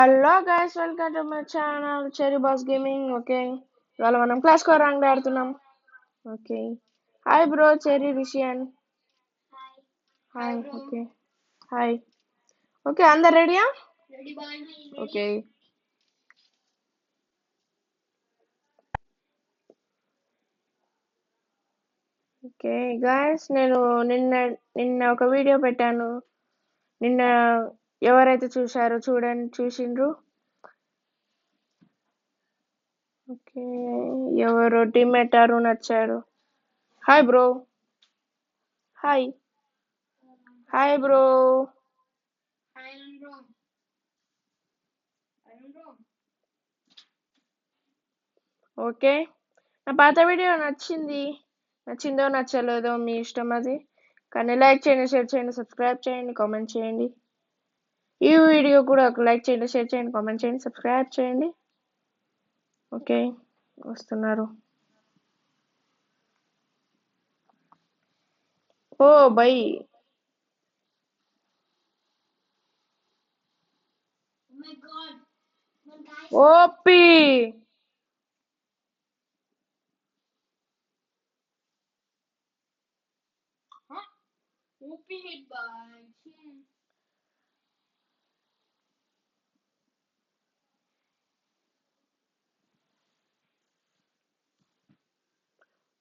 Hello guys, welcome to my channel cherry boss gaming. Okay, ఇవాళ మనం క్లాస్ కో ర్యాంక్ ఆడుతున్నాం. Okay, hi bro cherry Rishiyan. Hi. Okay, hi. Okay, అందరు రెడీయా? ఓకే. ఓకే గైస్, నేను నిన్న నిన్న ఒక వీడియో పెట్టాను. నిన్న ఎవరైతే చూసిండ్రు? ఓకే, ఎవరు టీమ్మేట్ అరుణ్ వచ్చాడు. Hi bro. Hi hi bro. Okay, నా పాత వీడియో నచ్చిందో నచ్చలేదో మీ ఇష్టం అది. కానీ లైక్ చేయండి, షేర్ చేయండి, సబ్స్క్రైబ్ చేయండి, కామెంట్ చేయండి. ఈ వీడియో కూడా ఒక లైక్ చేయండి, షేర్ చేయండి, కామెంట్ చేయండి, సబ్స్క్రైబ్ చేయండి. ఓకే, వస్తున్నారు. ఓ బై. ఓపి.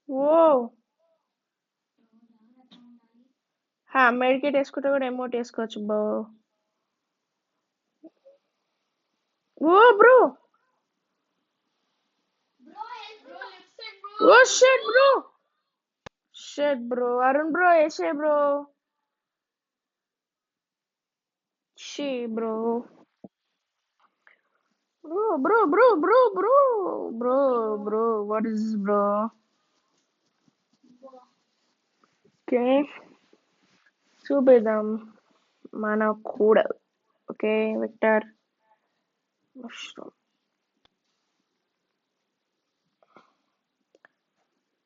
ఓ మెడికేట్ వేసుకుంటే కూడా ఎమోట్ వేసుకోవచ్చు bro. Oh bro. Oh shut bro. Shut bro, Arun bro వేసే బ్రో. షీ bro. Bro, what is this, bro? Okay, చూపిద్దాం మన కూడా. Okay, Victor mushroom.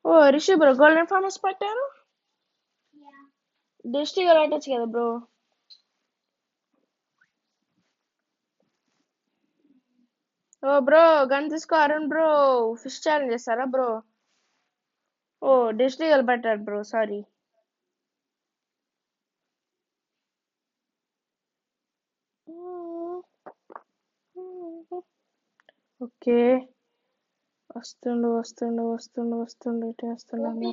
Oh Rishi bro, golden farmers పట్టారు. డిస్ట్రిక్ట్ పెట్టచ్చు కదా బ్రో. ఓ బ్రో, గన్ తీసుకో అరుణ్ బ్రో. ఫిష్ ఛాలెంజ్ చేస్తారా బ్రో? ఓ డిస్ట్రిక్ట్ పెట్టారు బ్రో, సారీ. ఓకే, వస్తుండు ఇటే వస్తున్నాను.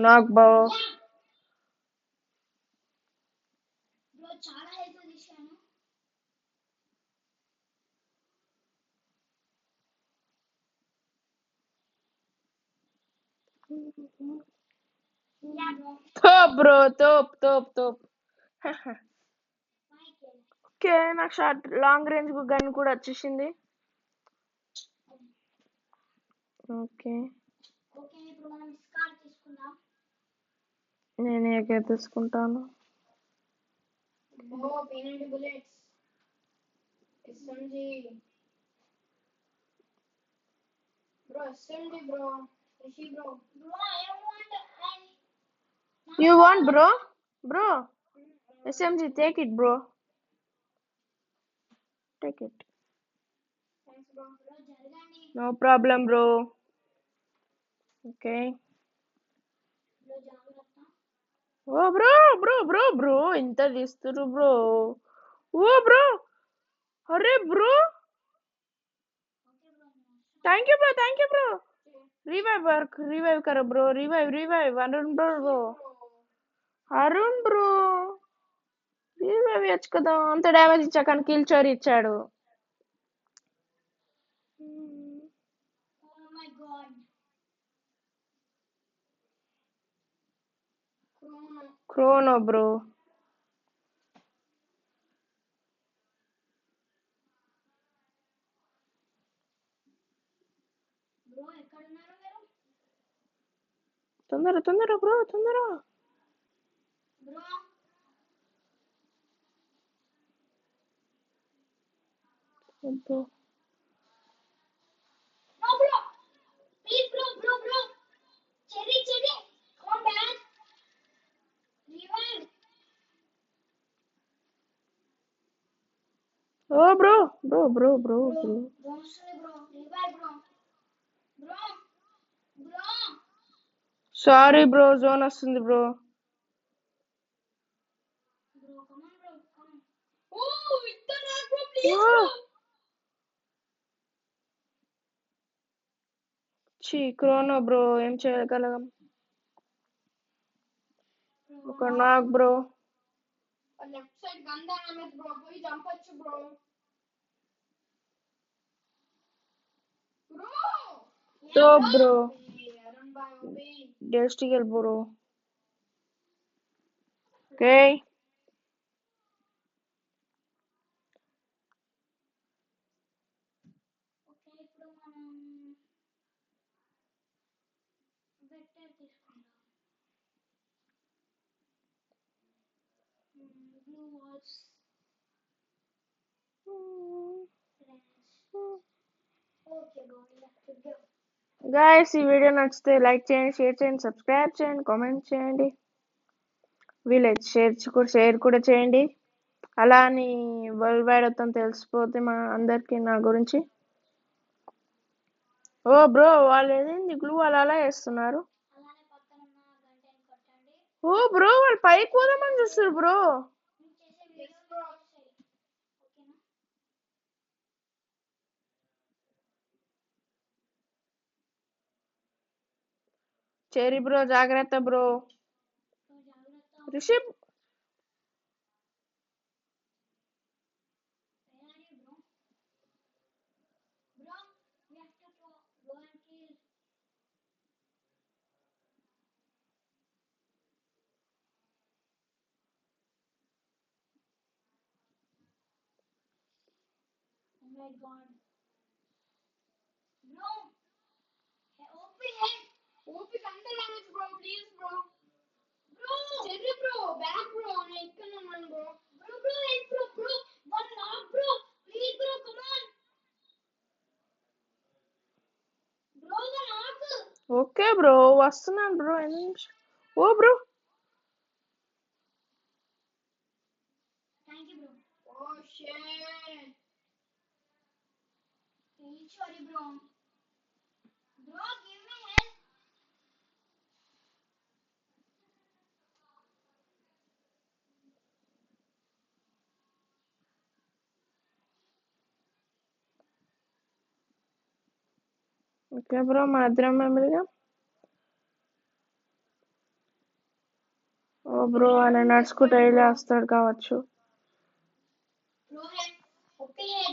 నాకు బ్రో. తోప్ బ్రో, తోప్. ఓకే, నాకు షార్ట్ లాంగ్ రేంజ్ గన్ కూడా వచ్చేసింది. ఓకే, నేను ఏకే తీసుకుంటాను. You want bro? SMG, take it bro. Take it. No problem bro. Okay. Oh bro ఇంత తీస్తురు బ్రో. ఓ బ్రో, అరే bro. Thank you bro. Revive కరో bro, revive Arun bro revive ఇచ్చు కదా. అంత డ్యామేజ్ ఇచ్చాక కిల్ చోరీ ఇచ్చాడు. క్రోనో బ్రో. తొందర బ్రో, తొందర. Oh bro bro bro bro bro sorry bro zone వస్తుంది బ్రో క్రోనో బ్రో ఏం చేయగలం ఒక నాక్ బ్రో లెఫ్ట్ సైడ్ గందా ఆమె బ్రో పోయి చంపొచ్చు bro so bro desert eagle bro okay ఇప్పుడు మనం వెక్టర్ తీసుకుందాం blue walls okay bro let's go guys ఈ వీడియో నచ్చితే లైక్ చేయండి షేర్ చేయండి సబ్స్క్రైబ్ చేయండి కామెంట్ చేయండి వీలైతే షేర్ కూడా చేయండి అలా అని వరల్డ్ వైడ్ మొత్తం తెలిసిపోతే మా అందరికి నా గురించి ఓ బ్రో వాళ్ళు ఏంది గ్లూ అలా వేస్తున్నారు అలానే పక్కన ఉన్న గంటని కొట్టండి ఓ బ్రో వాళ్ళు పైకి పోదామని చూస్తారు బ్రో నేను చేసే వీడియోలో వస్తాయి ఓకేనా చెరీ బ్రో జాగ్రత్త బ్రో జాగ్రత్త Rishabh Bro, we have to go and kill. Oh my god. Bro, hey, OP, hey. OP counter damage, bro, please, bro. Bro, Cherry, bro, back, bro, I can't bro. Bro, hey, bro, one knock, bro. Please, bro, come on. Bro, the knock. Okay bro వస్తున్నాను bro oh bro Thank you, bro. Oh, shit. Hey, sorry, bro. Bro, give me help. Okay bro మన ఇద్దరం మెమరీగా ఓ bro ఆయన నడుచుకుంటూ వెళ్ళి వస్తాడు కావచ్చు Bro, hey. Okay, hey.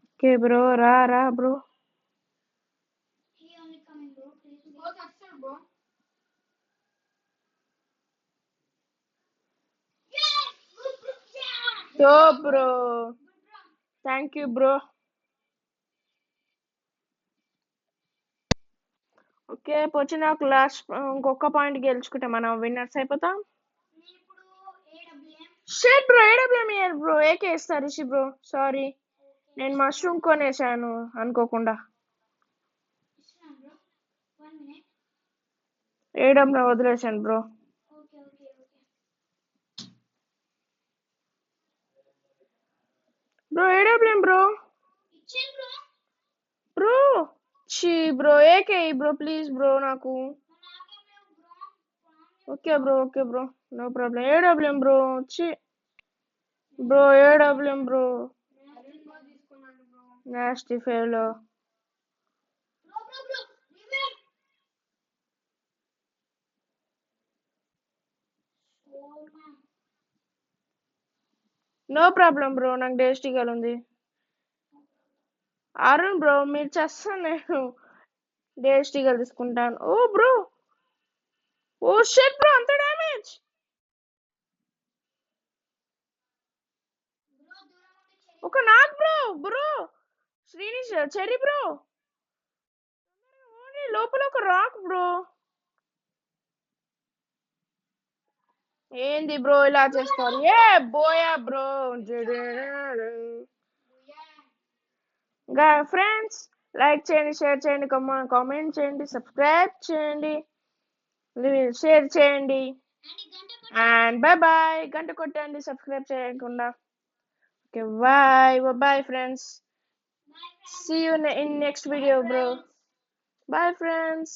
Okay bro రా రా bro He only coming, bro. Please go faster, bro. Yeah! Good, bro. Yeah! So bro Good, bro. Thank you bro okay వచ్చిన లాస్ట్ ఇంకొక పాయింట్ గెలుచుకుంటే మనం విన్నర్స్ అయిపోతాం నేను ఇప్పుడు AWM. షేట్ బ్రో ఏడబ్ల్యూఎం బ్రో ఏకే ఇస్తారు రిషి బ్రో సారీ నేను మష్రూమ్ కొనేసాను అనుకోకుండా ఇస్తున్నాను, bro. 1 minute. ఏడబ్ల్యూ వదిలేసాను bro Okay, okay, okay. Bro AWM bro ఇచ్చేయండి, bro. బ్రో చీ bro AK bro please bro నాకు నాకేం లేవు, bro. Okay bro no problem AWM bro చీ బ్రో ఏడబ్ల్యూఎం బ్రో తీసుకున్నాను, bro. Nasty fellow Bro. Revive. Oh, man. No problem bro నాకు desert eagle ఉంది Arun bro మీరు చేస్తాను నేను డేస్టిగల్ తీసుకుంటాను ఓ బ్రో ఓ షెట్ బ్రో అంత డ్యామేజ్ Bro, దూరం ఉండి చెయ్యి. ఒక knock bro bro Srinish cherry bro only లోపల ఒక రాక్ బ్రో ఏంది బ్రో ఇలా చేస్తారు ఏ బోయా బ్రో Yeah. ఫ్రెండ్స్ లైక్ చేయండి, షేర్ చేయండి, కామెంట్ చేయండి, సబ్స్క్రైబ్ చేయండి, షేర్ చేయండి. And bye. గంట కొట్టండి సబ్స్క్రైబ్ చేయకుండా. Okay, bye friends. See you in next video, bro. Bye, friends.